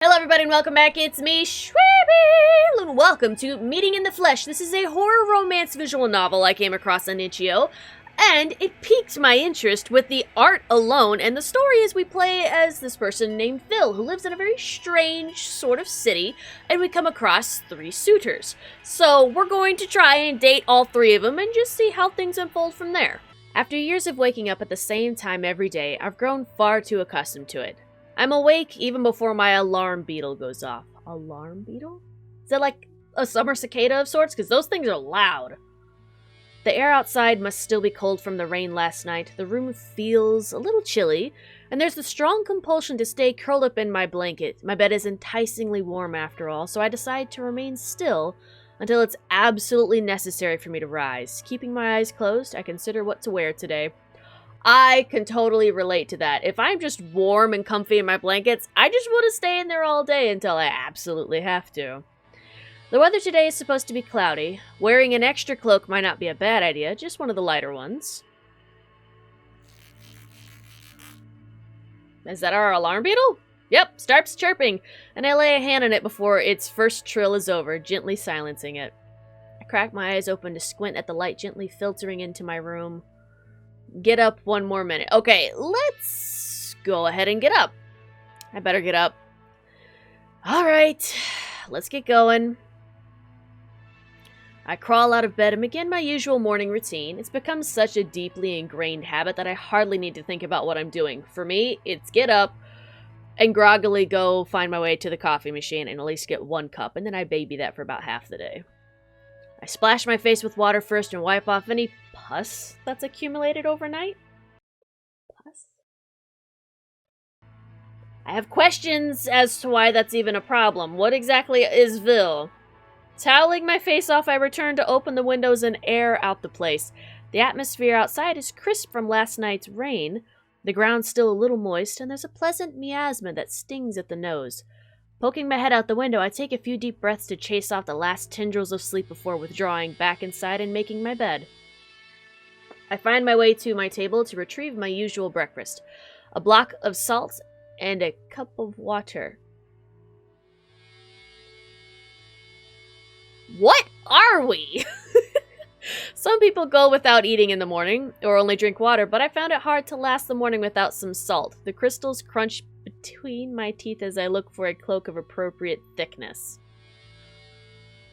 Hello everybody and welcome back, it's me, Shweebe, and welcome to Meeting in the Flesh. This is a horror romance visual novel I came across on itch.io, and it piqued my interest with the art alone, and the story is we play as this person named Phil, who lives in a very strange sort of city, and we come across 3 suitors. So we're going to try and date all 3 of them and just see how things unfold from there. After years of waking up at the same time every day, I've grown far too accustomed to it. I'm awake even before my alarm beetle goes off. Alarm beetle? Is that like a summer cicada of sorts? Because those things are loud. The air outside must still be cold from the rain last night. The room feels a little chilly, and there's the strong compulsion to stay curled up in my blanket. My bed is enticingly warm after all, so I decide to remain still until it's absolutely necessary for me to rise. Keeping my eyes closed, I consider what to wear today. I can totally relate to that. If I'm just warm and comfy in my blankets, I just want to stay in there all day until I absolutely have to. The weather today is supposed to be cloudy. Wearing an extra cloak might not be a bad idea, just one of the lighter ones. Is that our alarm beetle? Yep, starts chirping, and I lay a hand on it before its first trill is over, gently silencing it. I crack my eyes open to squint at the light gently filtering into my room. Get up one more minute. Okay, let's go ahead and get up. I better get up. Alright, let's get going. I crawl out of bed and begin my usual morning routine. It's become such a deeply ingrained habit that I hardly need to think about what I'm doing. For me, it's get up and groggily go find my way to the coffee machine and at least get 1 cup, and then I baby that for about half the day. I splash my face with water first and wipe off any pus that's accumulated overnight. Pus? I have questions as to why that's even a problem. What exactly is Vil? Toweling my face off, I return to open the windows and air out the place. The atmosphere outside is crisp from last night's rain. The ground's still a little moist, and there's a pleasant miasma that stings at the nose. Poking my head out the window, I take a few deep breaths to chase off the last tendrils of sleep before withdrawing back inside and making my bed. I find my way to my table to retrieve my usual breakfast. A block of salt and a cup of water. What are we? Some people go without eating in the morning, or only drink water, but I found it hard to last the morning without some salt. The crystals crunch between my teeth as I look for a cloak of appropriate thickness.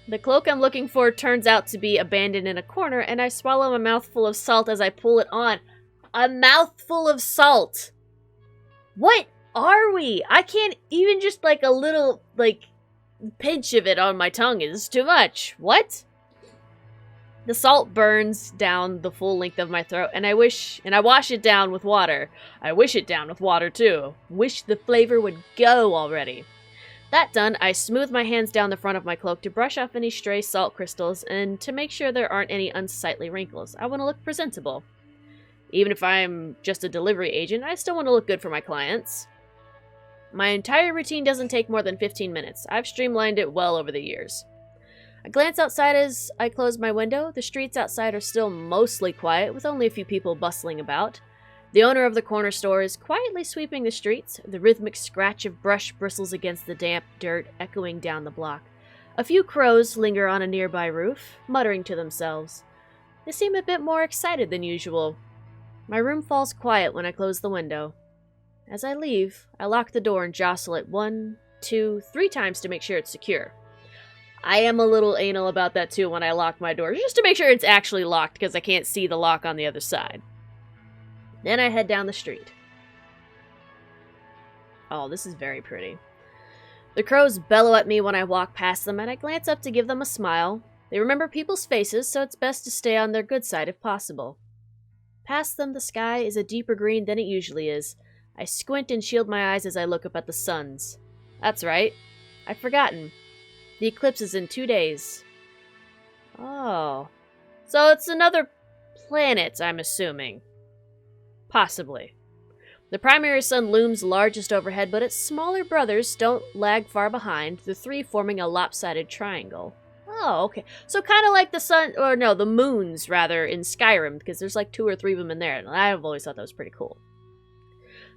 The cloak I'm looking for turns out to be abandoned in a corner, and I swallow a mouthful of salt as I pull it on. A mouthful of salt! What are we? I can't even just like a little, pinch of it on my tongue is too much. What? The salt burns down the full length of my throat, and I wash it down with water. I wish it down with water, too. Wish the flavor would go already. That done, I smooth my hands down the front of my cloak to brush off any stray salt crystals and to make sure there aren't any unsightly wrinkles. I want to look presentable. Even if I'm just a delivery agent, I still want to look good for my clients. My entire routine doesn't take more than 15 minutes. I've streamlined it well over the years. I glance outside as I close my window. The streets outside are still mostly quiet, with only a few people bustling about. The owner of the corner store is quietly sweeping the streets, the rhythmic scratch of brush bristles against the damp dirt echoing down the block. A few crows linger on a nearby roof, muttering to themselves. They seem a bit more excited than usual. My room falls quiet when I close the window. As I leave, I lock the door and jostle it 1, 2, 3 times to make sure it's secure. I am a little anal about that too when I lock my door, just to make sure it's actually locked because I can't see the lock on the other side. Then I head down the street. Oh, this is very pretty. The crows bellow at me when I walk past them, and I glance up to give them a smile. They remember people's faces, so it's best to stay on their good side if possible. Past them, the sky is a deeper green than it usually is. I squint and shield my eyes as I look up at the suns. That's right. I've forgotten. The eclipse is in 2 days. Oh. So it's another planet, I'm assuming. Possibly. The primary sun looms largest overhead, but its smaller brothers don't lag far behind, the 3 forming a lopsided triangle. Oh, okay. So kind of like the sun, or no, the moons, rather, in Skyrim, because there's like 2 or 3 of them in there, and I've always thought that was pretty cool.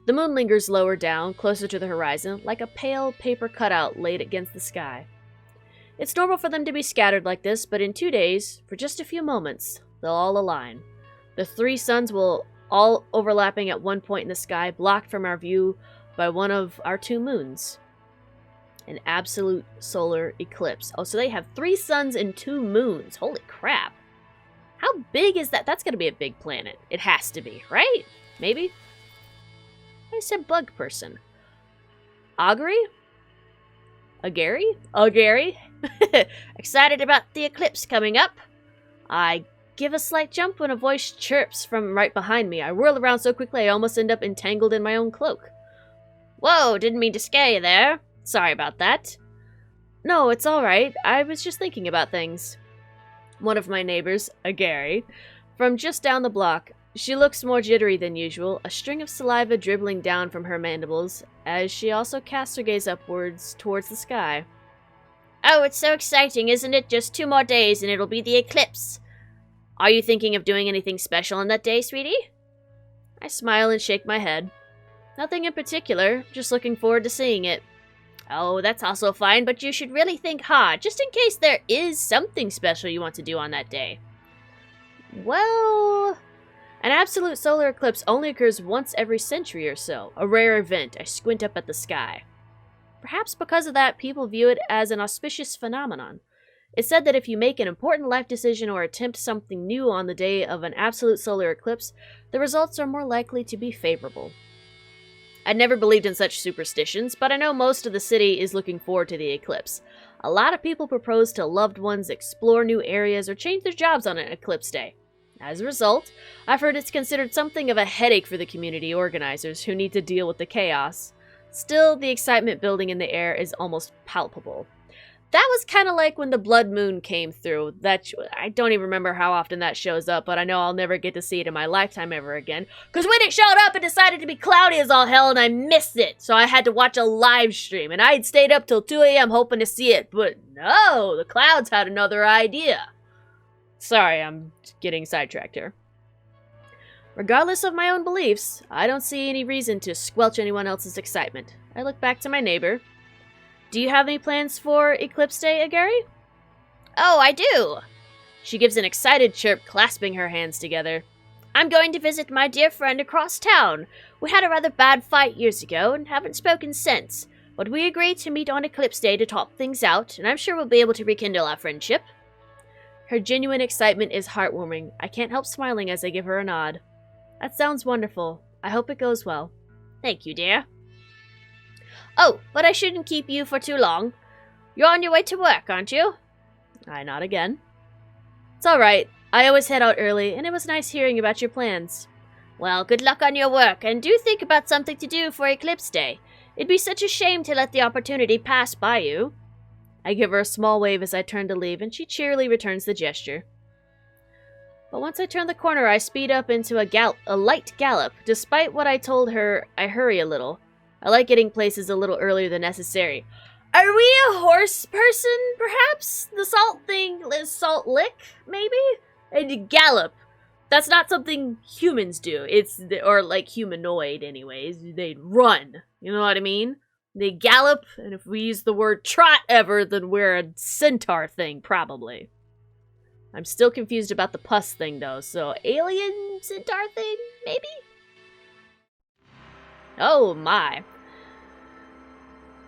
The moon lingers lower down, closer to the horizon, like a pale paper cutout laid against the sky. It's normal for them to be scattered like this, but in 2 days, for just a few moments, they'll all align. The 3 suns will all overlapping at one point in the sky, blocked from our view by one of our 2 moons. An absolute solar eclipse. Oh, so they have 3 suns and 2 moons. Holy crap. How big is that? That's going to be a big planet. It has to be, right? Maybe? I said bug person. Augury? Agary? Agary? Excited about the eclipse coming up? I give a slight jump when a voice chirps from right behind me. I whirl around so quickly I almost end up entangled in my own cloak. Whoa, didn't mean to scare you there. Sorry about that. No, it's alright. I was just thinking about things. One of my neighbors, Agary, from just down the block. She looks more jittery than usual, a string of saliva dribbling down from her mandibles, as she also casts her gaze upwards towards the sky. Oh, it's so exciting, isn't it? Just 2 more days and it'll be the eclipse. Are you thinking of doing anything special on that day, sweetie? I smile and shake my head. Nothing in particular, just looking forward to seeing it. Oh, that's also fine, but you should really think hard, just in case there is something special you want to do on that day. Well, an absolute solar eclipse only occurs once every century or so, a rare event. I squint up at the sky. Perhaps because of that, people view it as an auspicious phenomenon. It's said that if you make an important life decision or attempt something new on the day of an absolute solar eclipse, the results are more likely to be favorable. I'd never believed in such superstitions, but I know most of the city is looking forward to the eclipse. A lot of people propose to loved ones, explore new areas, or change their jobs on an eclipse day. As a result, I've heard it's considered something of a headache for the community organizers who need to deal with the chaos. Still, the excitement building in the air is almost palpable. That was kind of like when the blood moon came through. I don't even remember how often that shows up, but I know I'll never get to see it in my lifetime ever again. Because when it showed up, it decided to be cloudy as all hell, and I missed it. So I had to watch a live stream, and I had stayed up till 2 a.m. hoping to see it. But no, the clouds had another idea. Sorry, I'm getting sidetracked here. Regardless of my own beliefs, I don't see any reason to squelch anyone else's excitement. I look back to my neighbor. Do you have any plans for Eclipse Day, Agary? Oh, I do! She gives an excited chirp, clasping her hands together. I'm going to visit my dear friend across town. We had a rather bad fight years ago and haven't spoken since, but we agreed to meet on Eclipse Day to talk things out, and I'm sure we'll be able to rekindle our friendship. Her genuine excitement is heartwarming. I can't help smiling as I give her a nod. That sounds wonderful. I hope it goes well. Thank you, dear. Oh, but I shouldn't keep you for too long. You're on your way to work, aren't you? I nod again. It's alright. I always head out early, and it was nice hearing about your plans. Well, good luck on your work, and do think about something to do for Eclipse Day. It'd be such a shame to let the opportunity pass by you. I give her a small wave as I turn to leave, and she cheerily returns the gesture. But once I turn the corner, I speed up into a light gallop. Despite what I told her, I hurry a little. I like getting places a little earlier than necessary. Are we a horse person, perhaps? The salt thing is salt lick, maybe? And gallop. That's not something humans do. Or like humanoid, anyways. They run. You know what I mean? They gallop, and if we use the word trot ever, then we're a centaur thing, probably. I'm still confused about the pus thing, though, so alien centaur thing, maybe? Oh my.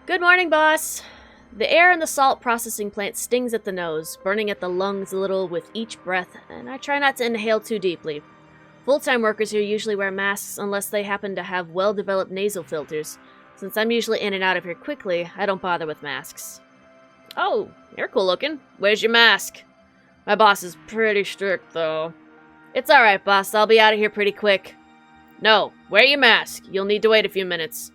Good morning, boss. The air in the salt processing plant stings at the nose, burning at the lungs a little with each breath, and I try not to inhale too deeply. Full-time workers here usually wear masks unless they happen to have well-developed nasal filters. Since I'm usually in and out of here quickly, I don't bother with masks. Oh, you're cool looking. Where's your mask? My boss is pretty strict, though. It's alright, boss. I'll be out of here pretty quick. No, wear your mask. You'll need to wait a few minutes.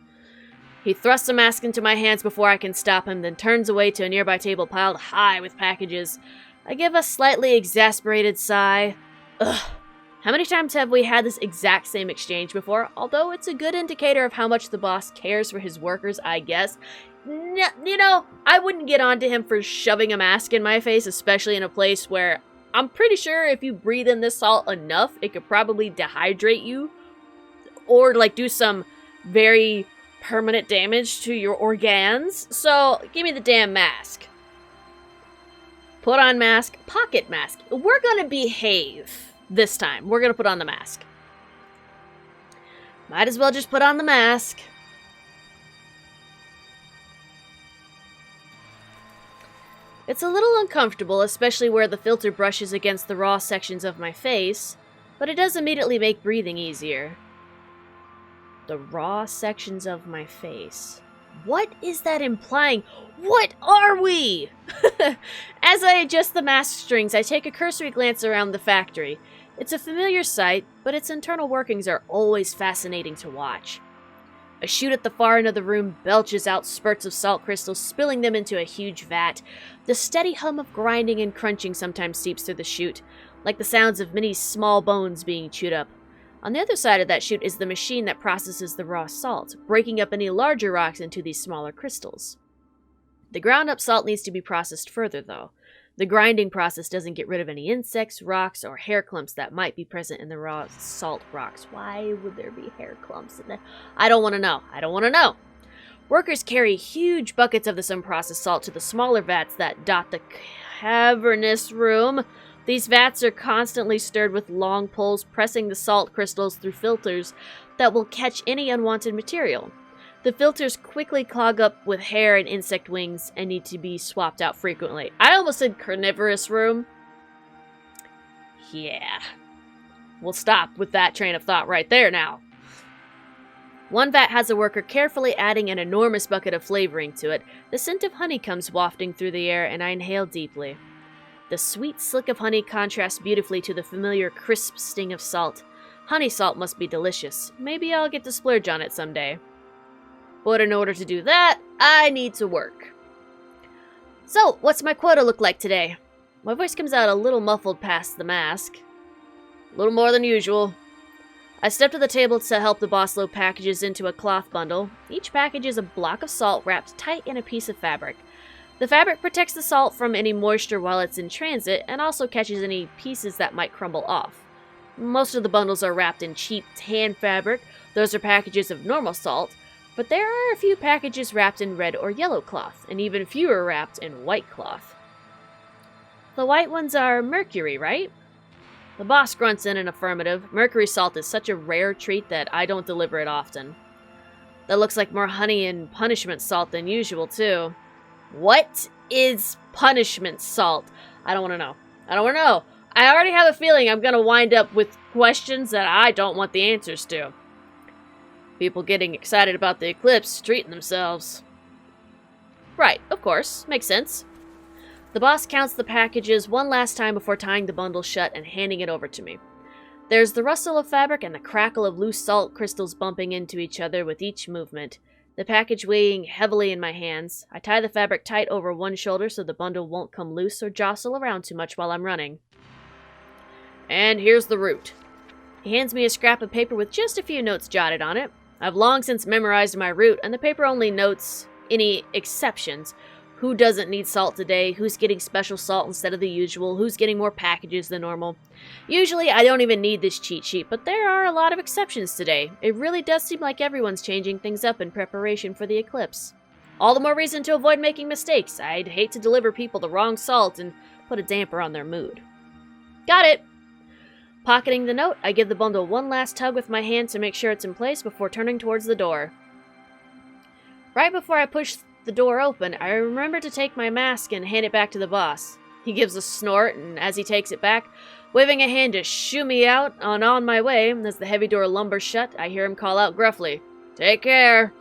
He thrusts a mask into my hands before I can stop him, then turns away to a nearby table piled high with packages. I give a slightly exasperated sigh. Ugh. How many times have we had this exact same exchange before? Although it's a good indicator of how much the boss cares for his workers, I guess. You know, I wouldn't get on to him for shoving a mask in my face, especially in a place where I'm pretty sure if you breathe in this salt enough, it could probably dehydrate you. Or, like, do some very permanent damage to your organs. So, give me the damn mask. Put on mask, pocket mask. We're gonna behave this time. We're gonna put on the mask. Might as well just put on the mask. It's a little uncomfortable, especially where the filter brushes against the raw sections of my face, but it does immediately make breathing easier. The raw sections of my face. What is that implying? What are we? As I adjust the mask strings, I take a cursory glance around the factory. It's a familiar sight, but its internal workings are always fascinating to watch. A chute at the far end of the room belches out spurts of salt crystals, spilling them into a huge vat. The steady hum of grinding and crunching sometimes seeps through the chute, like the sounds of many small bones being chewed up. On the other side of that chute is the machine that processes the raw salt, breaking up any larger rocks into these smaller crystals. The ground-up salt needs to be processed further, though. The grinding process doesn't get rid of any insects, rocks, or hair clumps that might be present in the raw salt rocks. Why would there be hair clumps in there? I don't want to know. I don't want to know. Workers carry huge buckets of this unprocessed salt to the smaller vats that dot the cavernous room. These vats are constantly stirred with long poles, pressing the salt crystals through filters that will catch any unwanted material. The filters quickly clog up with hair and insect wings and need to be swapped out frequently. I almost said carnivorous room. Yeah. We'll stop with that train of thought right there now. One vat has a worker carefully adding an enormous bucket of flavoring to it. The scent of honey comes wafting through the air, and I inhale deeply. The sweet slick of honey contrasts beautifully to the familiar crisp sting of salt. Honey salt must be delicious. Maybe I'll get to splurge on it someday. But in order to do that, I need to work. So, what's my quota look like today? My voice comes out a little muffled past the mask. A little more than usual. I step to the table to help the boss load packages into a cloth bundle. Each package is a block of salt wrapped tight in a piece of fabric. The fabric protects the salt from any moisture while it's in transit and also catches any pieces that might crumble off. Most of the bundles are wrapped in cheap tan fabric. Those are packages of normal salt. But there are a few packages wrapped in red or yellow cloth, and even fewer wrapped in white cloth. The white ones are mercury, right? The boss grunts in an affirmative. Mercury salt is such a rare treat that I don't deliver it often. That looks like more honey and punishment salt than usual, too. What is punishment salt? I don't want to know. I don't want to know. I already have a feeling I'm going to wind up with questions that I don't want the answers to. People getting excited about the eclipse, treating themselves. Right, of course. Makes sense. The boss counts the packages one last time before tying the bundle shut and handing it over to me. There's the rustle of fabric and the crackle of loose salt crystals bumping into each other with each movement. The package weighing heavily in my hands. I tie the fabric tight over one shoulder so the bundle won't come loose or jostle around too much while I'm running. And here's the route. He hands me a scrap of paper with just a few notes jotted on it. I've long since memorized my route, and the paper only notes any exceptions. Who doesn't need salt today? Who's getting special salt instead of the usual? Who's getting more packages than normal? Usually, I don't even need this cheat sheet, but there are a lot of exceptions today. It really does seem like everyone's changing things up in preparation for the eclipse. All the more reason to avoid making mistakes. I'd hate to deliver people the wrong salt and put a damper on their mood. Got it! Pocketing the note, I give the bundle one last tug with my hand to make sure it's in place before turning towards the door. Right before I push the door open, I remember to take my mask and hand it back to the boss. He gives a snort, and as he takes it back, waving a hand to shoo me out on my way, as the heavy door lumbers shut, I hear him call out gruffly, "Take care!"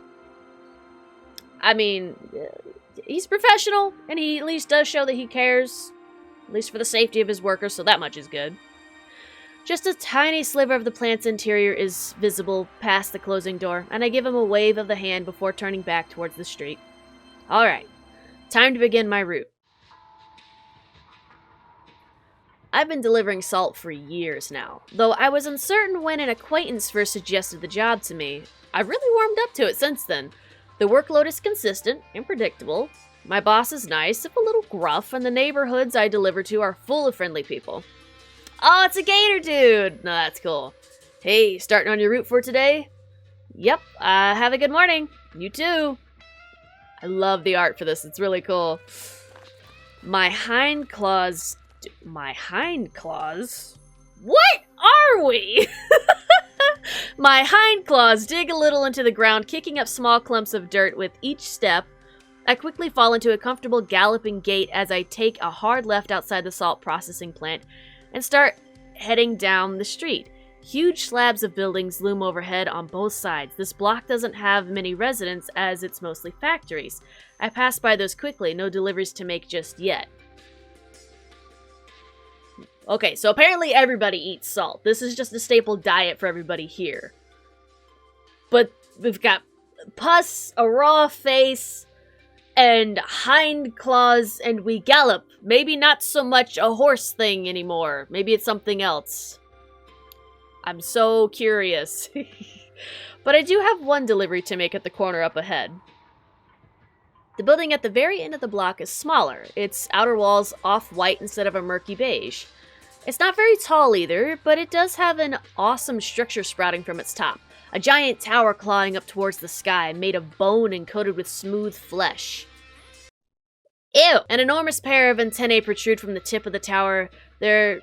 I mean, he's professional, and he at least does show that he cares, at least for the safety of his workers, so that much is good. Just a tiny sliver of the plant's interior is visible past the closing door, and I give him a wave of the hand before turning back towards the street. Alright, time to begin my route. I've been delivering salt for years now, though I was uncertain when an acquaintance first suggested the job to me. I've really warmed up to it since then. The workload is consistent and predictable. My boss is nice, if a little gruff, and the neighborhoods I deliver to are full of friendly people. Oh, it's a gator dude! No, that's cool. Hey, starting on your route for today? Yep, have a good morning. You too. I love the art for this. It's really cool. My hind claws... My hind claws? What are we? My hind claws dig a little into the ground, kicking up small clumps of dirt with each step. I quickly fall into a comfortable galloping gait as I take a hard left outside the salt processing plant and start heading down the street. Huge slabs of buildings loom overhead on both sides. This block doesn't have many residents as it's mostly factories. I pass by those quickly, no deliveries to make just yet. Okay, so apparently everybody eats salt. This is just a staple diet for everybody here. But we've got pus, a raw face, and hind claws, and we gallop. Maybe not so much a horse thing anymore. Maybe it's something else. I'm so curious. But I do have one delivery to make at the corner up ahead. The building at the very end of the block is smaller. Its outer walls off-white instead of a murky beige. It's not very tall either, but it does have an awesome structure sprouting from its top. A giant tower clawing up towards the sky, made of bone and coated with smooth flesh. Ew! An enormous pair of antennae protrude from the tip of the tower. They're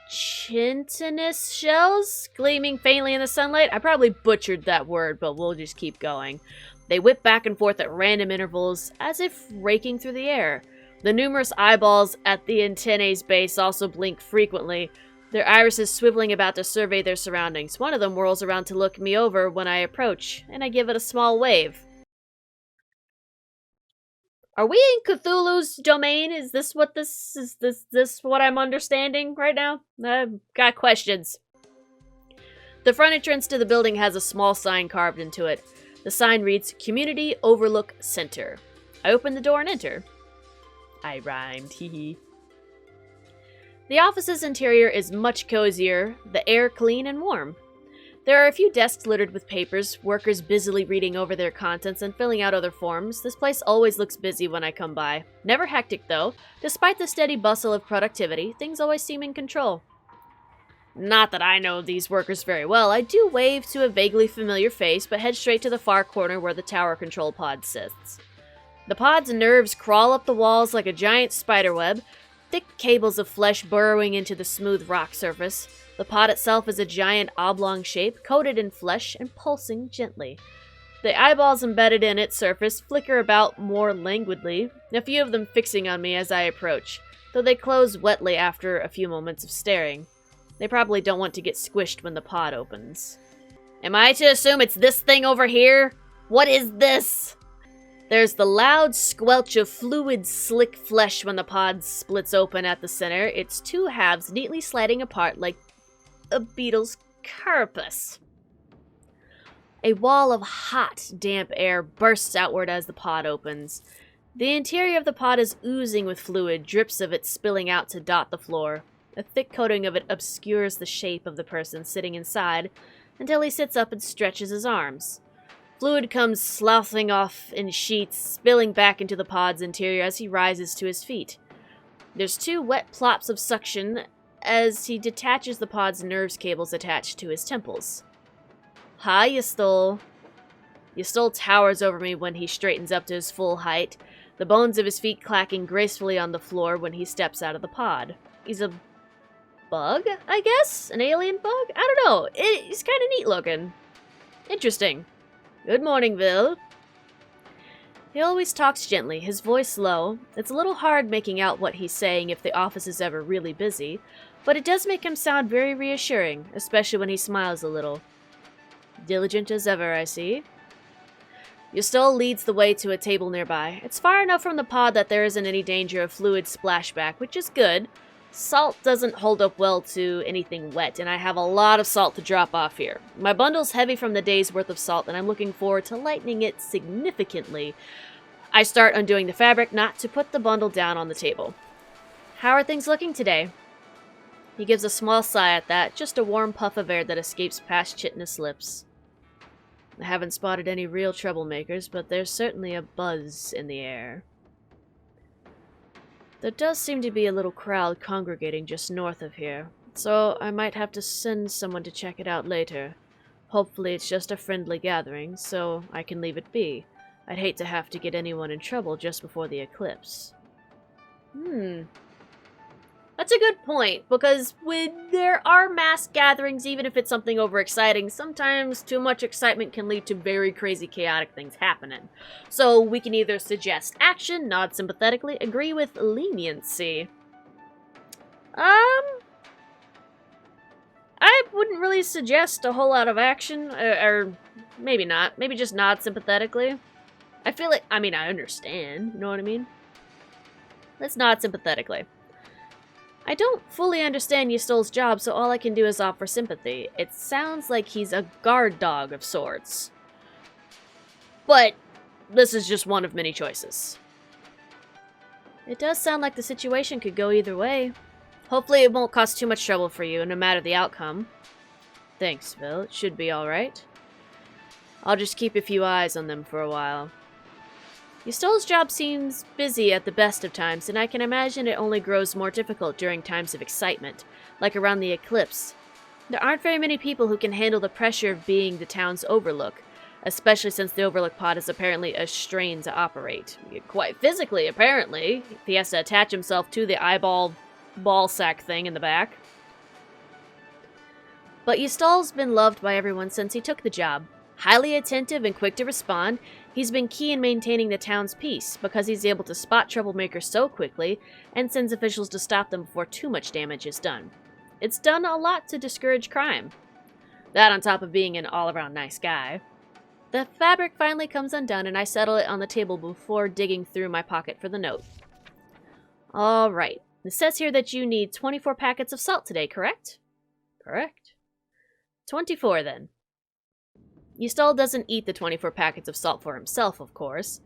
chitinous shells, gleaming faintly in the sunlight. I probably butchered that word, but we'll just keep going. They whip back and forth at random intervals, as if raking through the air. The numerous eyeballs at the antennae's base also blink frequently, their irises swiveling about to survey their surroundings. One of them whirls around to look me over when I approach, and I give it a small wave. Are we in Cthulhu's domain? Is this what this is? This what I'm understanding right now? I've got questions. The front entrance to the building has a small sign carved into it. The sign reads, Community Overlook Center. I open the door and enter. I rhymed, hee. The office's interior is much cozier, the air clean and warm. There are a few desks littered with papers, workers busily reading over their contents and filling out other forms. This place always looks busy when I come by. Never hectic, though. Despite the steady bustle of productivity, things always seem in control. Not that I know these workers very well. I do wave to a vaguely familiar face, but head straight to the far corner where the tower control pod sits. The pod's nerves crawl up the walls like a giant spiderweb, thick cables of flesh burrowing into the smooth rock surface. The pod itself is a giant oblong shape, coated in flesh and pulsing gently. The eyeballs embedded in its surface flicker about more languidly, a few of them fixing on me as I approach, though they close wetly after a few moments of staring. They probably don't want to get squished when the pod opens. Am I to assume it's this thing over here? What is this? There's the loud squelch of fluid, slick flesh when the pod splits open at the center, its two halves neatly sliding apart like a beetle's carapace. A wall of hot, damp air bursts outward as the pod opens. The interior of the pod is oozing with fluid, drips of it spilling out to dot the floor. A thick coating of it obscures the shape of the person sitting inside until he sits up and stretches his arms. Fluid comes sloughing off in sheets, spilling back into the pod's interior as he rises to his feet. There's two wet plops of suction as he detaches the pod's nerves cables attached to his temples. Hi, Yastol. Yastol towers over me when he straightens up to his full height, the bones of his feet clacking gracefully on the floor when he steps out of the pod. He's a bug, I guess? An alien bug? I don't know. He's kind of neat looking. Interesting. Good morning, Vil. He always talks gently, his voice low. It's a little hard making out what he's saying if the office is ever really busy, but it does make him sound very reassuring, especially when he smiles a little. Diligent as ever, I see. Yastol leads the way to a table nearby. It's far enough from the pod that there isn't any danger of fluid splashback, which is good. Salt doesn't hold up well to anything wet, and I have a lot of salt to drop off here. My bundle's heavy from the day's worth of salt, and I'm looking forward to lightening it significantly. I start undoing the fabric, not to put the bundle down on the table. How are things looking today? He gives a small sigh at that, just a warm puff of air that escapes past chitinous lips. I haven't spotted any real troublemakers, but there's certainly a buzz in the air. There does seem to be a little crowd congregating just north of here, so I might have to send someone to check it out later. Hopefully it's just a friendly gathering, so I can leave it be. I'd hate to have to get anyone in trouble just before the eclipse. That's a good point, because when there are mass gatherings, even if it's something overexciting, sometimes too much excitement can lead to very crazy, chaotic things happening. So we can either suggest action, nod sympathetically, agree with leniency. I wouldn't really suggest a whole lot of action, or maybe not. Maybe just nod sympathetically. I feel like, I understand, you know what I mean? Let's nod sympathetically. I don't fully understand Ystol's job, so all I can do is offer sympathy. It sounds like he's a guard dog of sorts. But this is just one of many choices. It does sound like the situation could go either way. Hopefully it won't cause too much trouble for you, no matter the outcome. Thanks, Phil. It should be alright. I'll just keep a few eyes on them for a while. Ystol's job seems busy at the best of times, and I can imagine it only grows more difficult during times of excitement, like around the eclipse. There aren't very many people who can handle the pressure of being the town's overlook, especially since the overlook pod is apparently a strain to operate. Quite physically, apparently. He has to attach himself to the eyeball ball sack thing in the back. But Ystol's been loved by everyone since he took the job. Highly attentive and quick to respond, he's been key in maintaining the town's peace because he's able to spot troublemakers so quickly and sends officials to stop them before too much damage is done. It's done a lot to discourage crime. That on top of being an all-around nice guy. The fabric finally comes undone and I settle it on the table before digging through my pocket for the note. Alright, it says here that you need 24 packets of salt today, correct? Correct. 24 then. Ystol doesn't eat the 24 packets of salt for himself, of course.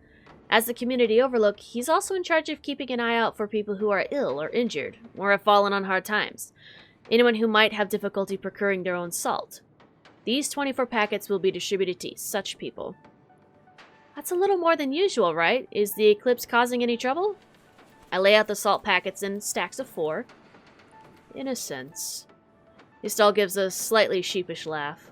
As the community overlook, he's also in charge of keeping an eye out for people who are ill or injured, or have fallen on hard times. Anyone who might have difficulty procuring their own salt. These 24 packets will be distributed to such people. That's a little more than usual, right? Is the eclipse causing any trouble? I lay out the salt packets in stacks of 4. In a sense. Ystol gives a slightly sheepish laugh.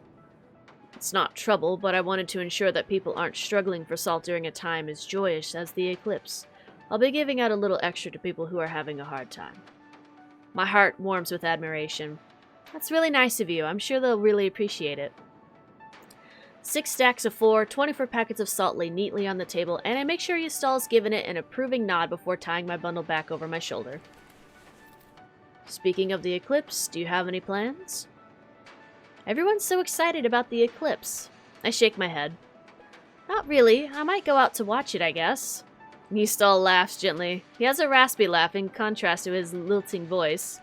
It's not trouble, but I wanted to ensure that people aren't struggling for salt during a time as joyous as the eclipse. I'll be giving out a little extra to people who are having a hard time. My heart warms with admiration. That's really nice of you. I'm sure they'll really appreciate it. 6 stacks of 4, 24 packets of salt lay neatly on the table, and I make sure Ystol's given it an approving nod before tying my bundle back over my shoulder. Speaking of the eclipse, do you have any plans? Everyone's so excited about the eclipse. I shake my head. Not really. I might go out to watch it, I guess. Ystol laughs gently. He has a raspy laugh in contrast to his lilting voice.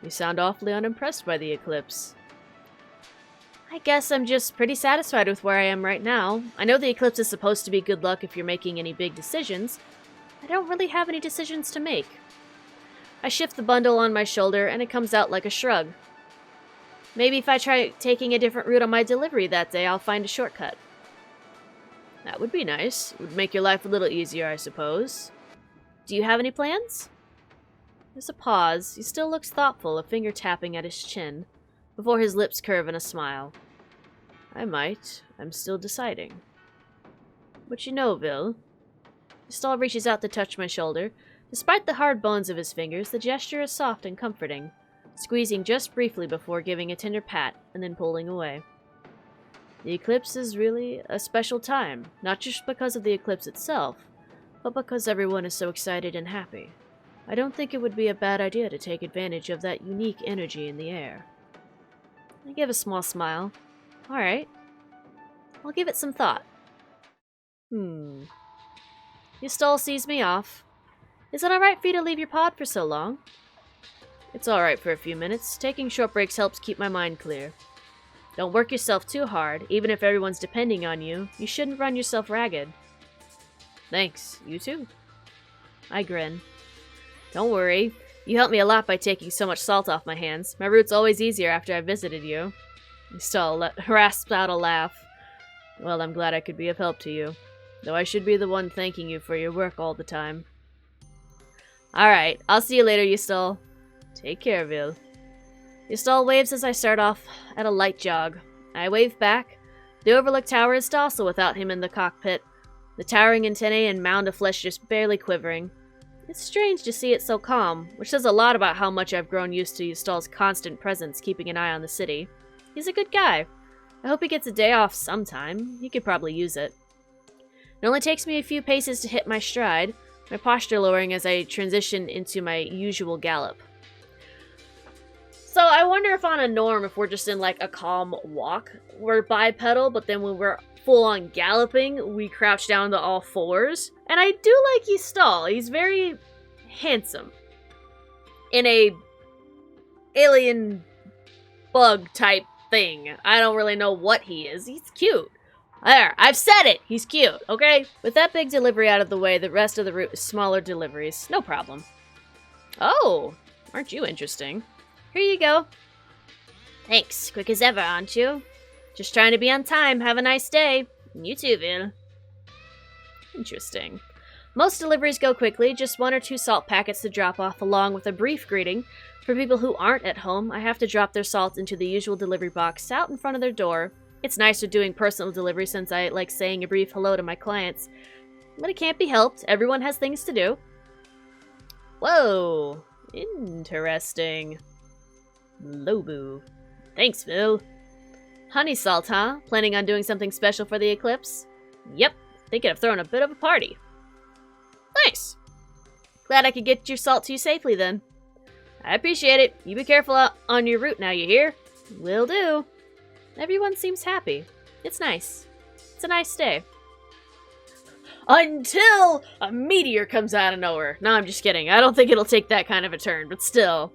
You sound awfully unimpressed by the eclipse. I guess I'm just pretty satisfied with where I am right now. I know the eclipse is supposed to be good luck if you're making any big decisions. I don't really have any decisions to make. I shift the bundle on my shoulder and it comes out like a shrug. Maybe if I try taking a different route on my delivery that day, I'll find a shortcut. That would be nice. It would make your life a little easier, I suppose. Do you have any plans? There's a pause. He still looks thoughtful, a finger tapping at his chin, before his lips curve in a smile. I might. I'm still deciding. But you know, Vil. Ystol reaches out to touch my shoulder. Despite the hard bones of his fingers, the gesture is soft and comforting. Squeezing just briefly before giving a tender pat and then pulling away. The eclipse is really a special time, not just because of the eclipse itself, but because everyone is so excited and happy. I don't think it would be a bad idea to take advantage of that unique energy in the air. I give a small smile. Alright. I'll give it some thought. Ystol sees me off. Is it alright for you to leave your pod for so long? It's alright for a few minutes. Taking short breaks helps keep my mind clear. Don't work yourself too hard. Even if everyone's depending on you, you shouldn't run yourself ragged. Thanks. You too. I grin. Don't worry. You helped me a lot by taking so much salt off my hands. My route's always easier after I visited you. Ystol rasps out a laugh. Well, I'm glad I could be of help to you. Though I should be the one thanking you for your work all the time. Alright, I'll see you later, Ystol. Take care, Vil. Ystol waves as I start off at a light jog. I wave back. The overlook tower is docile without him in the cockpit, the towering antennae and mound of flesh just barely quivering. It's strange to see it so calm, which says a lot about how much I've grown used to Ystall's constant presence keeping an eye on the city. He's a good guy. I hope he gets a day off sometime. He could probably use it. It only takes me a few paces to hit my stride, my posture lowering as I transition into my usual gallop. So I wonder if on a norm, if we're just in like a calm walk, we're bipedal, but then when we're full-on galloping, we crouch down to all fours. And I do like Ystall. He's very handsome. In a alien bug type thing. I don't really know what he is. He's cute. There, I've said it! He's cute, okay? With that big delivery out of the way, the rest of the route is smaller deliveries. No problem. Oh, aren't you interesting? Here you go. Thanks. Quick as ever, aren't you? Just trying to be on time. Have a nice day. You too, Vil. Interesting. Most deliveries go quickly, just 1 or 2 salt packets to drop off along with a brief greeting. For people who aren't at home, I have to drop their salt into the usual delivery box out in front of their door. It's nicer doing personal delivery since I like saying a brief hello to my clients. But it can't be helped. Everyone has things to do. Whoa. Interesting. Lobu. Thanks, Vil. Honey salt, huh? Planning on doing something special for the eclipse? Yep. Thinking of throwing a bit of a party. Nice. Glad I could get your salt to you safely then. I appreciate it. You be careful out on your route now, you hear? Will do. Everyone seems happy. It's nice. It's a nice day. Until a meteor comes out of nowhere. No, I'm just kidding. I don't think it'll take that kind of a turn, but still.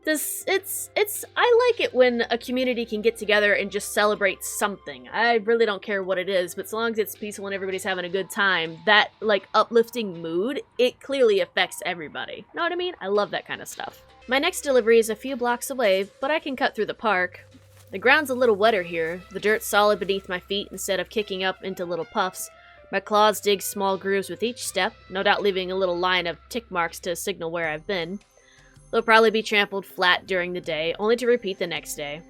I like it when a community can get together and just celebrate something. I really don't care what it is, but so long as it's peaceful and everybody's having a good time, that, like, uplifting mood, it clearly affects everybody. Know what I mean? I love that kind of stuff. My next delivery is a few blocks away, but I can cut through the park. The ground's a little wetter here, the dirt's solid beneath my feet instead of kicking up into little puffs. My claws dig small grooves with each step, no doubt leaving a little line of tick marks to signal where I've been. They'll probably be trampled flat during the day, only to repeat the next day.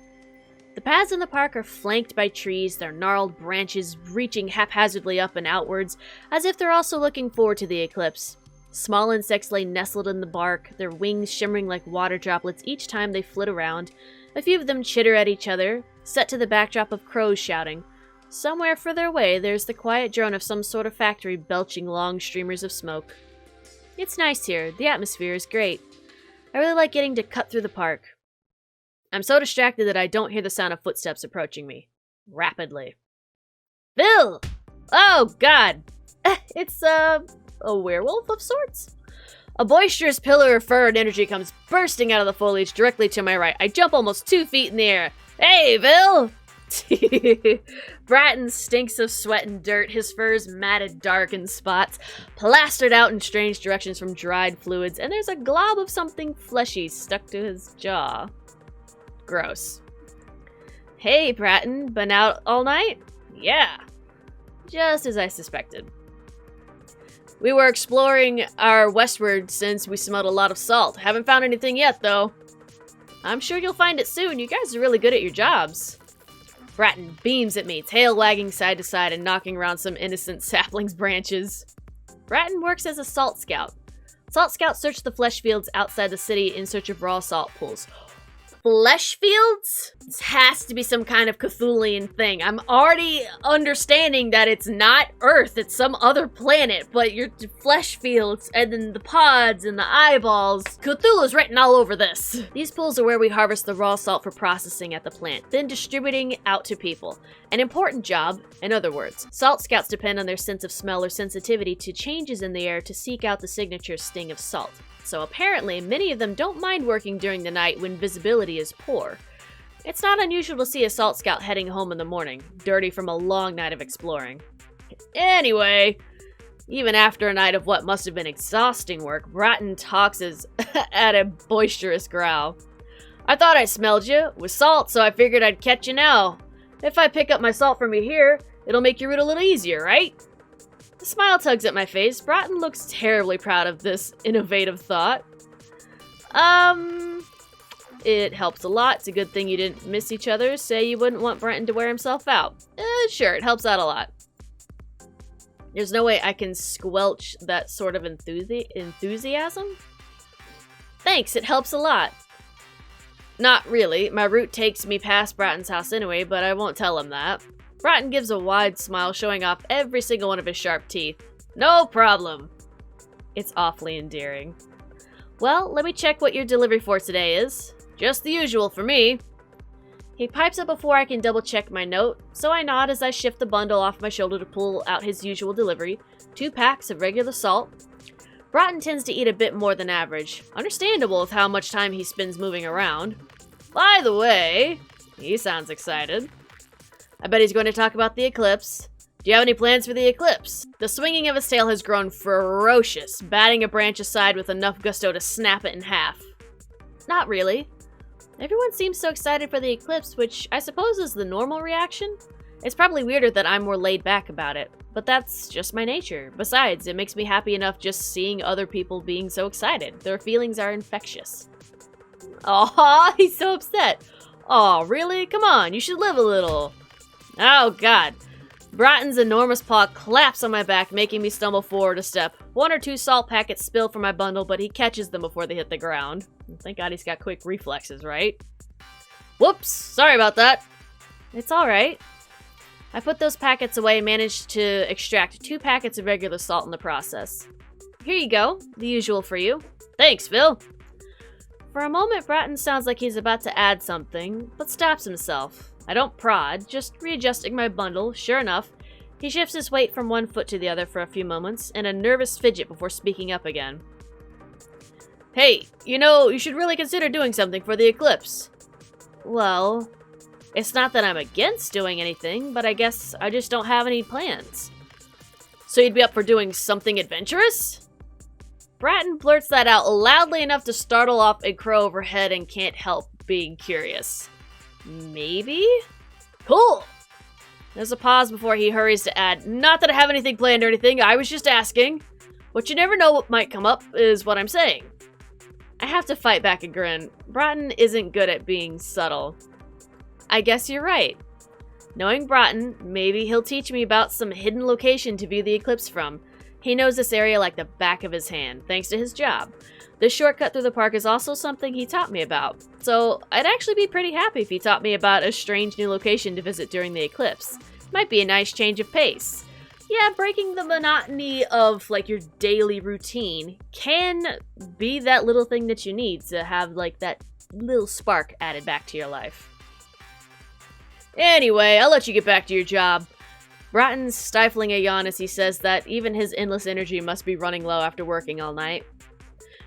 The paths in the park are flanked by trees, their gnarled branches reaching haphazardly up and outwards, as if they're also looking forward to the eclipse. Small insects lay nestled in the bark, their wings shimmering like water droplets each time they flit around. A few of them chitter at each other, set to the backdrop of crows shouting. Somewhere further away, there's the quiet drone of some sort of factory belching long streamers of smoke. It's nice here. The atmosphere is great. I really like getting to cut through the park. I'm so distracted that I don't hear the sound of footsteps approaching me. Rapidly. Vil! Oh, God! It's, a werewolf of sorts? A boisterous pillar of fur and energy comes bursting out of the foliage directly to my right. I jump almost 2 feet in the air. Hey, Vil! Bratton stinks of sweat and dirt, his fur's matted dark in spots, plastered out in strange directions from dried fluids, and there's a glob of something fleshy stuck to his jaw. Gross. Hey, Bratton, been out all night? Yeah. Just as I suspected. We were exploring our westward since we smelled a lot of salt. Haven't found anything yet, though. I'm sure you'll find it soon. You guys are really good at your jobs. Bratton beams at me, tail wagging side to side and knocking around some innocent sapling's branches. Bratton works as a salt scout. Salt scouts search the flesh fields outside the city in search of raw salt pools. Flesh fields? This has to be some kind of Cthulhian thing. I'm already understanding that it's not Earth, it's some other planet, but your flesh fields, and then the pods and the eyeballs. Cthulhu's written all over this. These pools are where we harvest the raw salt for processing at the plant, then distributing out to people. An important job, in other words. Salt scouts depend on their sense of smell or sensitivity to changes in the air to seek out the signature sting of salt. So apparently, many of them don't mind working during the night when visibility is poor. It's not unusual to see a salt scout heading home in the morning, dirty from a long night of exploring. Anyway, even after a night of what must have been exhausting work, Bratton talks at a boisterous growl. I thought I smelled you with salt, so I figured I'd catch you now. If I pick up my salt from you here, it'll make your route a little easier, right? The smile tugs at my face. Bratton looks terribly proud of this innovative thought. It helps a lot. It's a good thing you didn't miss each other. Say you wouldn't want Brenton to wear himself out. Sure, it helps out a lot. There's no way I can squelch that sort of enthusiasm. Thanks, it helps a lot. Not really. My route takes me past Bratton's house anyway, but I won't tell him that. Bratton gives a wide smile, showing off every single one of his sharp teeth. No problem. It's awfully endearing. Well, let me check what your delivery for today is. Just the usual for me. He pipes up before I can double check my note, so I nod as I shift the bundle off my shoulder to pull out his usual delivery, 2 packs of regular salt. Bratton tends to eat a bit more than average, understandable with how much time he spends moving around. By the way, he sounds excited. I bet he's going to talk about the eclipse. Do you have any plans for the eclipse? The swinging of his tail has grown ferocious, batting a branch aside with enough gusto to snap it in half. Not really. Everyone seems so excited for the eclipse, which I suppose is the normal reaction. It's probably weirder that I'm more laid back about it, but that's just my nature. Besides, it makes me happy enough just seeing other people being so excited. Their feelings are infectious. Aw, he's so upset. Aw, really? Come on, you should live a little. Oh, God. Bratton's enormous paw claps on my back, making me stumble forward a step. 1 or 2 salt packets spill from my bundle, but he catches them before they hit the ground. Thank God he's got quick reflexes, right? Whoops! Sorry about that. It's alright. I put those packets away and managed to extract 2 packets of regular salt in the process. Here you go. The usual for you. Thanks, Phil. For a moment, Bratton sounds like he's about to add something, but stops himself. I don't prod, just readjusting my bundle. Sure enough, he shifts his weight from one foot to the other for a few moments, and a nervous fidget before speaking up again. Hey, you should really consider doing something for the eclipse. Well, it's not that I'm against doing anything, but I guess I just don't have any plans. So you'd be up for doing something adventurous? Bratton blurts that out loudly enough to startle off a crow overhead and can't help being curious. Maybe? Cool! There's a pause before he hurries to add, not that I have anything planned or anything, I was just asking. What you never know what might come up is what I'm saying. I have to fight back a grin. Bratton isn't good at being subtle. I guess you're right. Knowing Bratton, maybe he'll teach me about some hidden location to view the eclipse from. He knows this area like the back of his hand, thanks to his job. This shortcut through the park is also something he taught me about, so I'd actually be pretty happy if he taught me about a strange new location to visit during the eclipse. Might be a nice change of pace. Yeah, breaking the monotony of, your daily routine can be that little thing that you need to have, that little spark added back to your life. Anyway, I'll let you get back to your job. Bratton's stifling a yawn as he says that even his endless energy must be running low after working all night.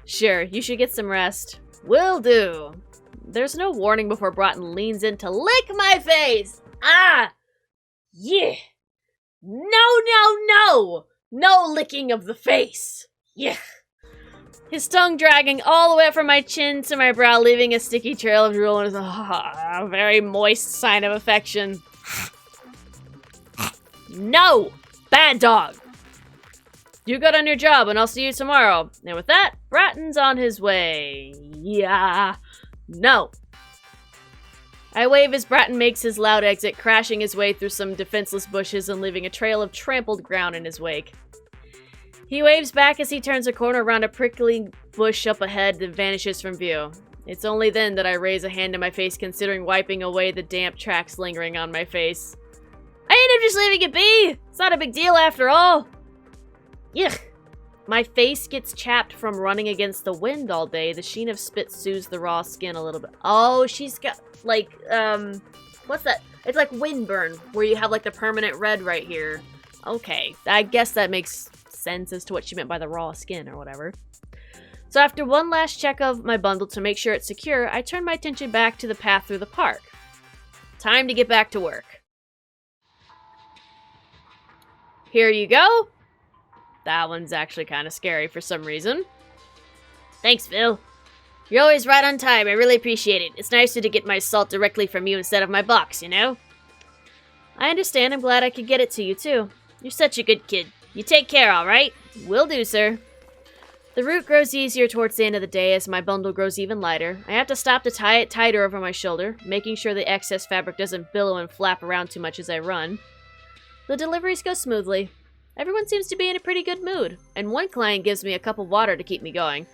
Sure, you should get some rest. Will do. There's no warning before Bratton leans in to lick my face. Ah! Yeah! No! No licking of the face! Yeah! His tongue dragging all the way up from my chin to my brow, leaving a sticky trail of drool and a very moist sign of affection. No! Bad dog! You good on your job, and I'll see you tomorrow. And with that, Bratton's on his way. Yeah. No. I wave as Bratton makes his loud exit, crashing his way through some defenseless bushes and leaving a trail of trampled ground in his wake. He waves back as he turns a corner around a prickly bush up ahead that vanishes from view. It's only then that I raise a hand to my face, considering wiping away the damp tracks lingering on my face. I ended up just leaving it be! It's not a big deal after all! Yuck! My face gets chapped from running against the wind all day. The sheen of spit soothes the raw skin a little bit. Oh, she's got, what's that? It's like windburn, where you have, the permanent red right here. Okay, I guess that makes sense as to what she meant by the raw skin or whatever. So after one last check of my bundle to make sure it's secure, I turn my attention back to the path through the park. Time to get back to work. Here you go. That one's actually kind of scary for some reason. Thanks, Phil. You're always right on time. I really appreciate it. It's nicer to get my salt directly from you instead of my box, I understand. I'm glad I could get it to you, too. You're such a good kid. You take care, all right? Will do, sir. The route grows easier towards the end of the day as my bundle grows even lighter. I have to stop to tie it tighter over my shoulder, making sure the excess fabric doesn't billow and flap around too much as I run. The deliveries go smoothly. Everyone seems to be in a pretty good mood, and one client gives me a cup of water to keep me going.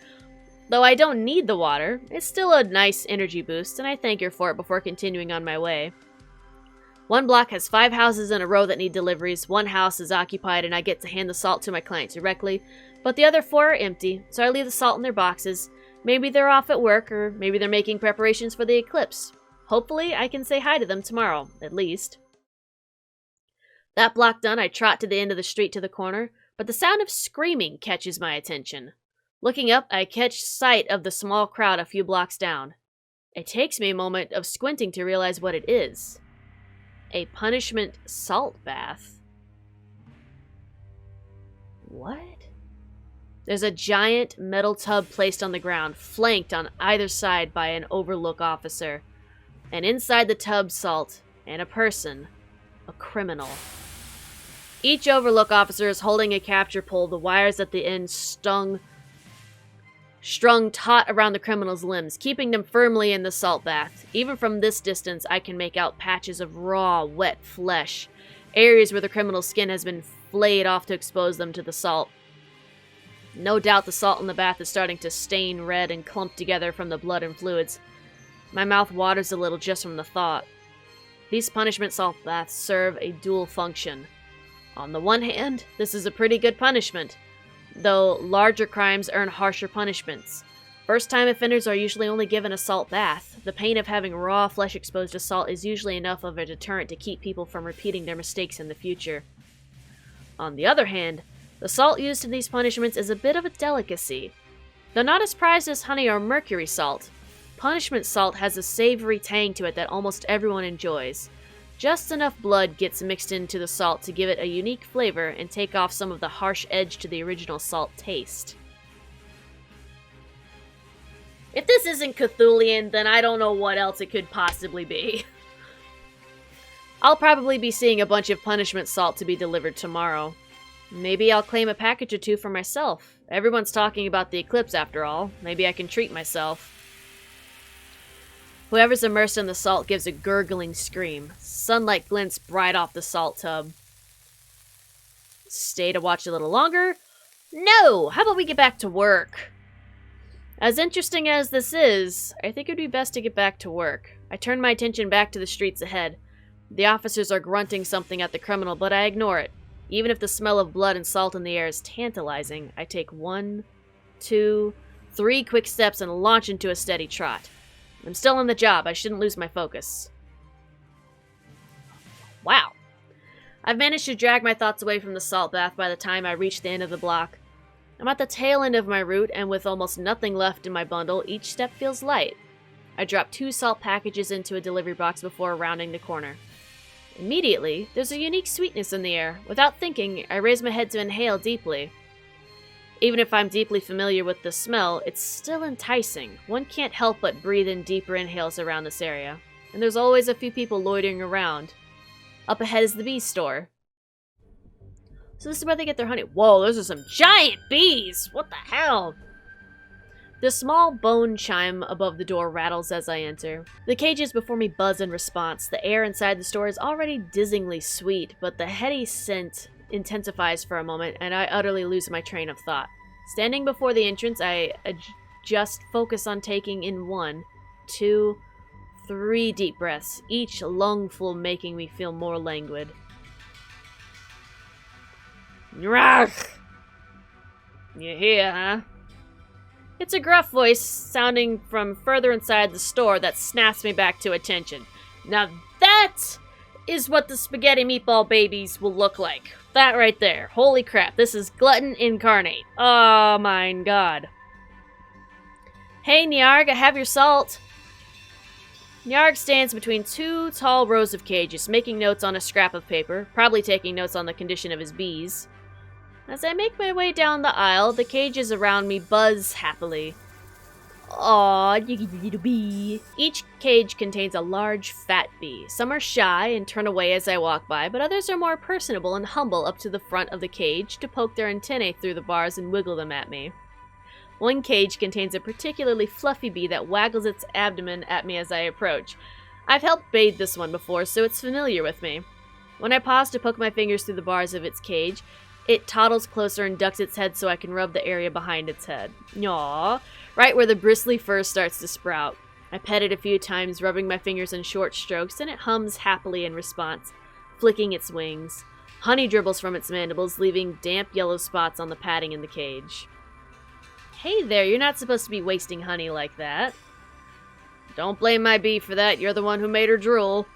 Though I don't need the water, it's still a nice energy boost, and I thank her for it before continuing on my way. One block has 5 houses in a row that need deliveries. One house is occupied and I get to hand the salt to my client directly, but the other 4 are empty, so I leave the salt in their boxes. Maybe they're off at work, or maybe they're making preparations for the eclipse. Hopefully, I can say hi to them tomorrow, at least. That block done, I trot to the end of the street to the corner, but the sound of screaming catches my attention. Looking up, I catch sight of the small crowd a few blocks down. It takes me a moment of squinting to realize what it is. A punishment salt bath. What? There's a giant metal tub placed on the ground, flanked on either side by an overlook officer. And inside the tub salt, and a person, a criminal. Each overlook officer is holding a capture pole, the wires at the end strung taut around the criminal's limbs, keeping them firmly in the salt bath. Even from this distance, I can make out patches of raw, wet flesh, areas where the criminal's skin has been flayed off to expose them to the salt. No doubt the salt in the bath is starting to stain red and clump together from the blood and fluids. My mouth waters a little just from the thought. These punishment salt baths serve a dual function. On the one hand, this is a pretty good punishment, though larger crimes earn harsher punishments. First-time offenders are usually only given a salt bath. The pain of having raw flesh exposed to salt is usually enough of a deterrent to keep people from repeating their mistakes in the future. On the other hand, the salt used in these punishments is a bit of a delicacy. Though not as prized as honey or mercury salt, punishment salt has a savory tang to it that almost everyone enjoys. Just enough blood gets mixed into the salt to give it a unique flavor and take off some of the harsh edge to the original salt taste. If this isn't Cthulian, then I don't know what else it could possibly be. I'll probably be seeing a bunch of punishment salt to be delivered tomorrow. Maybe I'll claim a package or 2 for myself. Everyone's talking about the eclipse after all. Maybe I can treat myself. Whoever's immersed in the salt gives a gurgling scream. Sunlight glints bright off the salt tub. Stay to watch a little longer? No! How about we get back to work? As interesting as this is, I think it would be best to get back to work. I turn my attention back to the streets ahead. The officers are grunting something at the criminal, but I ignore it. Even if the smell of blood and salt in the air is tantalizing, I take 1, 2, 3 quick steps and launch into a steady trot. I'm still on the job. I shouldn't lose my focus. Wow. I've managed to drag my thoughts away from the salt bath by the time I reach the end of the block. I'm at the tail end of my route, and with almost nothing left in my bundle, each step feels light. I drop 2 salt packages into a delivery box before rounding the corner. Immediately, there's a unique sweetness in the air. Without thinking, I raise my head to inhale deeply. Even if I'm deeply familiar with the smell, it's still enticing. One can't help but breathe in deeper inhales around this area. And there's always a few people loitering around. Up ahead is the bee store. So this is where they get their honey. Whoa, those are some giant bees! What the hell? The small bone chime above the door rattles as I enter. The cages before me buzz in response. The air inside the store is already dizzyingly sweet, but the heady scent intensifies for a moment, and I utterly lose my train of thought. Standing before the entrance, I just focus on taking in 1, 2, 3 deep breaths, each lungful making me feel more languid. Rach! You here, huh? It's a gruff voice sounding from further inside the store that snaps me back to attention. Now that is what the spaghetti meatball babies will look like. That right there. Holy crap, this is glutton incarnate. Oh my god. Hey Nyarg, I have your salt. Nyarg stands between 2 tall rows of cages, making notes on a scrap of paper, probably taking notes on the condition of his bees. As I make my way down the aisle, the cages around me buzz happily. Aw, you little bee. Each cage contains a large, fat bee. Some are shy and turn away as I walk by, but others are more personable and humble up to the front of the cage to poke their antennae through the bars and wiggle them at me. One cage contains a particularly fluffy bee that waggles its abdomen at me as I approach. I've helped bathe this one before, so it's familiar with me. When I pause to poke my fingers through the bars of its cage, it toddles closer and ducks its head so I can rub the area behind its head. Aww, right where the bristly fur starts to sprout. I pet it a few times, rubbing my fingers in short strokes, and it hums happily in response, flicking its wings. Honey dribbles from its mandibles, leaving damp yellow spots on the padding in the cage. Hey there, you're not supposed to be wasting honey like that. Don't blame my bee for that, you're the one who made her drool.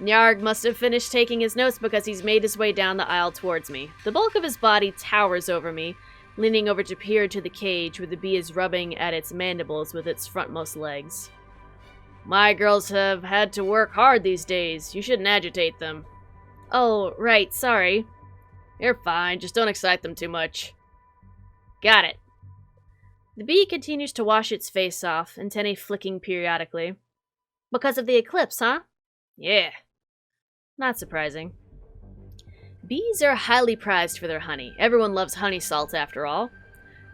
Nyarg must have finished taking his notes because he's made his way down the aisle towards me. The bulk of his body towers over me, leaning over to peer into the cage where the bee is rubbing at its mandibles with its frontmost legs. My girls have had to work hard these days. You shouldn't agitate them. Oh, right, sorry. You're fine, just don't excite them too much. Got it. The bee continues to wash its face off, antennae flicking periodically. Because of the eclipse, huh? Yeah. Not surprising. Bees are highly prized for their honey. Everyone loves honey salt, after all.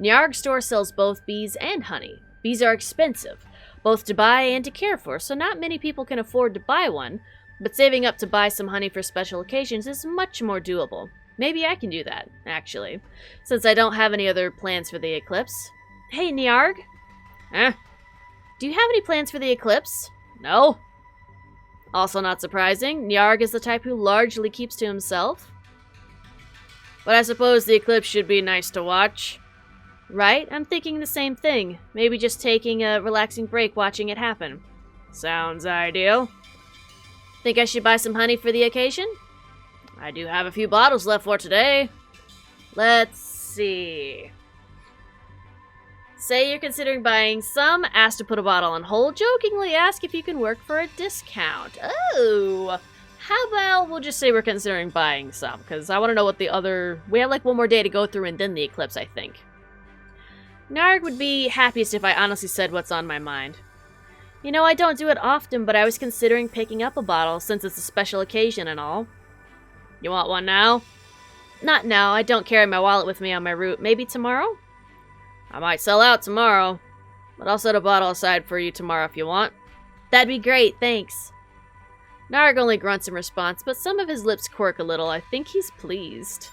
Nyarg's store sells both bees and honey. Bees are expensive, both to buy and to care for, so not many people can afford to buy one, but saving up to buy some honey for special occasions is much more doable. Maybe I can do that, actually, since I don't have any other plans for the eclipse. Hey, Nyarg? Huh? Do you have any plans for the eclipse? No. Also not surprising, Nyarg is the type who largely keeps to himself. But I suppose the eclipse should be nice to watch. Right? I'm thinking the same thing. Maybe just taking a relaxing break watching it happen. Sounds ideal. Think I should buy some honey for the occasion? I do have a few bottles left for today. Let's see. Say you're considering buying some, ask to put a bottle on hold, jokingly ask if you can work for a discount. Oh, how about we'll just say we're considering buying some, because I want to know what the other... We have like one more day to go through and then the eclipse, I think. Narg would be happiest if I honestly said what's on my mind. You know, I don't do it often, but I was considering picking up a bottle since it's a special occasion and all. You want one now? Not now, I don't carry my wallet with me on my route. Maybe tomorrow? I might sell out tomorrow, but I'll set a bottle aside for you tomorrow if you want. That'd be great, thanks. Narg only grunts in response, but some of his lips quirk a little. I think he's pleased.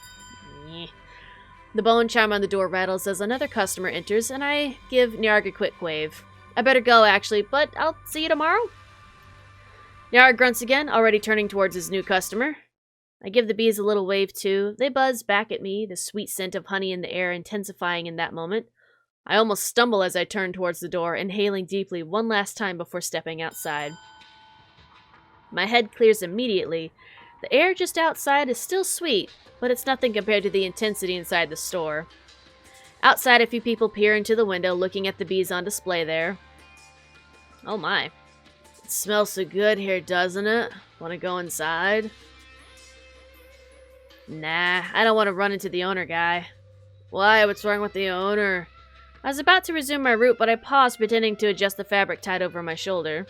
The bone chime on the door rattles as another customer enters, and I give Nyarg a quick wave. I better go, actually, but I'll see you tomorrow. Nyarg grunts again, already turning towards his new customer. I give the bees a little wave, too. They buzz back at me, the sweet scent of honey in the air intensifying in that moment. I almost stumble as I turn towards the door, inhaling deeply one last time before stepping outside. My head clears immediately. The air just outside is still sweet, but it's nothing compared to the intensity inside the store. Outside, a few people peer into the window, looking at the bees on display there. Oh my. It smells so good here, doesn't it? Want to go inside? Nah, I don't want to run into the owner guy. Why? What's wrong with the owner? I was about to resume my route, but I paused, pretending to adjust the fabric tied over my shoulder.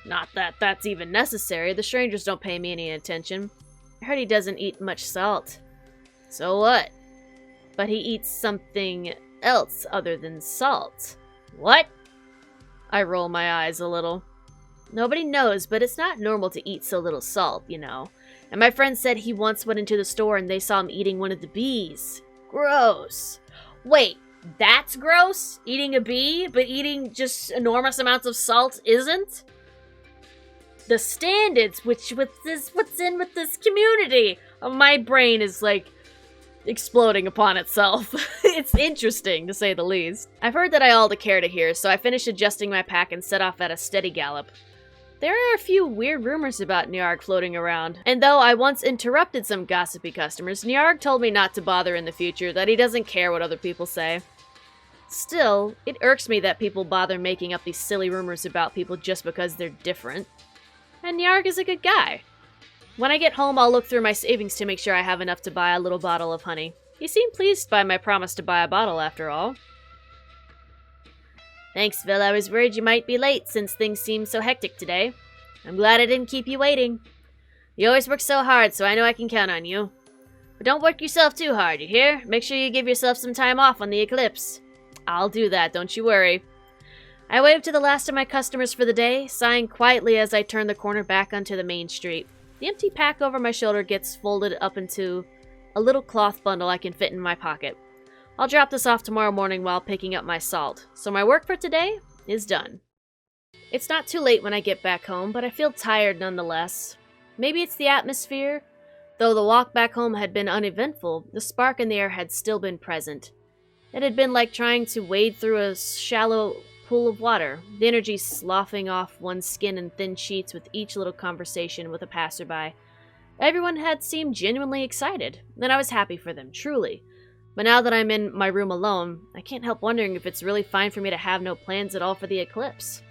Not that that's even necessary. The strangers don't pay me any attention. I heard he doesn't eat much salt. So what? But he eats something else other than salt. What? I roll my eyes a little. Nobody knows, but it's not normal to eat so little salt, you know. And my friend said he once went into the store and they saw him eating one of the bees. Gross. Wait, that's gross? Eating a bee, but eating just enormous amounts of salt isn't? The standards, what's in with this community? Oh, my brain is like exploding upon itself. It's interesting, to say the least. I've heard that I all the care to hear, so I finished adjusting my pack and set off at a steady gallop. There are a few weird rumors about Nyarg floating around, and though I once interrupted some gossipy customers, Nyarg told me not to bother in the future, that he doesn't care what other people say. Still, it irks me that people bother making up these silly rumors about people just because they're different. And Nyarg is a good guy. When I get home, I'll look through my savings to make sure I have enough to buy a little bottle of honey. He seemed pleased by my promise to buy a bottle, after all. Thanks, Phil. I was worried you might be late, since things seem so hectic today. I'm glad I didn't keep you waiting. You always work so hard, so I know I can count on you. But don't work yourself too hard, you hear? Make sure you give yourself some time off on the eclipse. I'll do that, don't you worry. I waved to the last of my customers for the day, sighing quietly as I turn the corner back onto the main street. The empty pack over my shoulder gets folded up into a little cloth bundle I can fit in my pocket. I'll drop this off tomorrow morning while picking up my salt, so my work for today is done. It's not too late when I get back home, but I feel tired nonetheless. Maybe it's the atmosphere. Though the walk back home had been uneventful, the spark in the air had still been present. It had been like trying to wade through a shallow pool of water, the energy sloughing off one's skin in thin sheets with each little conversation with a passerby. Everyone had seemed genuinely excited, and I was happy for them, truly. But now that I'm in my room alone, I can't help wondering if it's really fine for me to have no plans at all for the eclipse.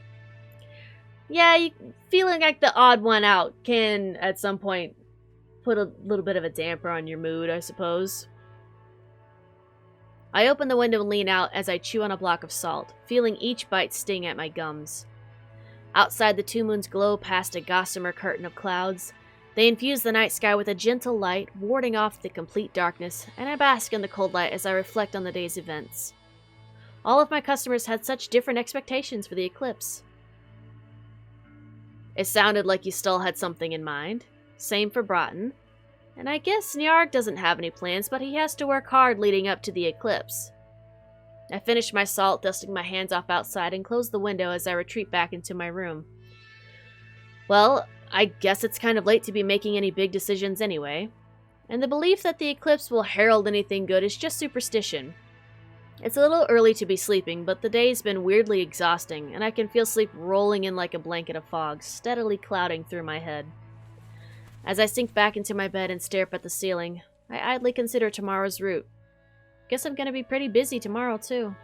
Yeah, feeling like the odd one out can, at some point, put a little bit of a damper on your mood, I suppose. I open the window and lean out as I chew on a block of salt, feeling each bite sting at my gums. Outside, the two moons glow past a gossamer curtain of clouds. They infuse the night sky with a gentle light, warding off the complete darkness, and I bask in the cold light as I reflect on the day's events. All of my customers had such different expectations for the eclipse. It sounded like you still had something in mind. Same for Broughton. And I guess Nyarg doesn't have any plans, but he has to work hard leading up to the eclipse. I finish my salt, dusting my hands off outside, and close the window as I retreat back into my room. Well, I guess it's kind of late to be making any big decisions anyway. And the belief that the eclipse will herald anything good is just superstition. It's a little early to be sleeping, but the day's been weirdly exhausting, and I can feel sleep rolling in like a blanket of fog, steadily clouding through my head. As I sink back into my bed and stare up at the ceiling, I idly consider tomorrow's route. Guess I'm gonna be pretty busy tomorrow, too.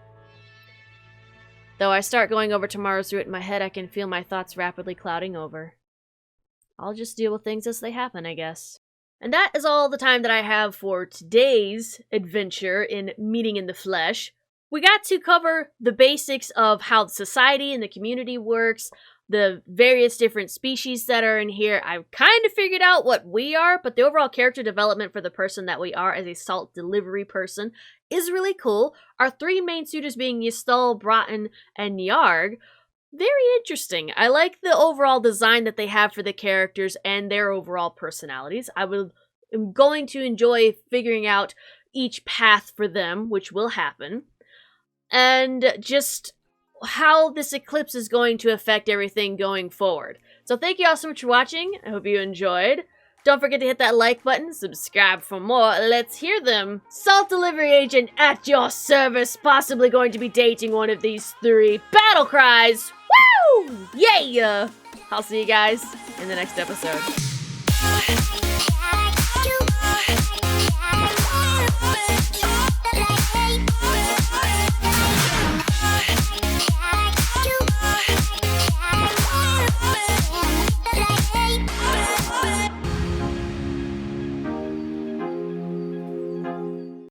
Though I start going over tomorrow's route in my head, I can feel my thoughts rapidly clouding over. I'll just deal with things as they happen, I guess. And that is all the time that I have for today's adventure in Meeting in the Flesh. We got to cover the basics of how the society and the community works, the various different species that are in here. I've kind of figured out what we are, but the overall character development for the person that we are as a salt delivery person is really cool. Our three main suitors being Ystal, Broughton, and Nyarg. Very interesting. I like the overall design that they have for the characters and their overall personalities. I'm going to enjoy figuring out each path for them, which will happen. And just how this eclipse is going to affect everything going forward. So thank you all so much for watching. I hope you enjoyed. Don't forget to hit that like button, subscribe for more. Let's hear them. Salt delivery agent at your service, possibly going to be dating one of these three. Battle cries. Woo! Yeah! I'll see you guys in the next episode.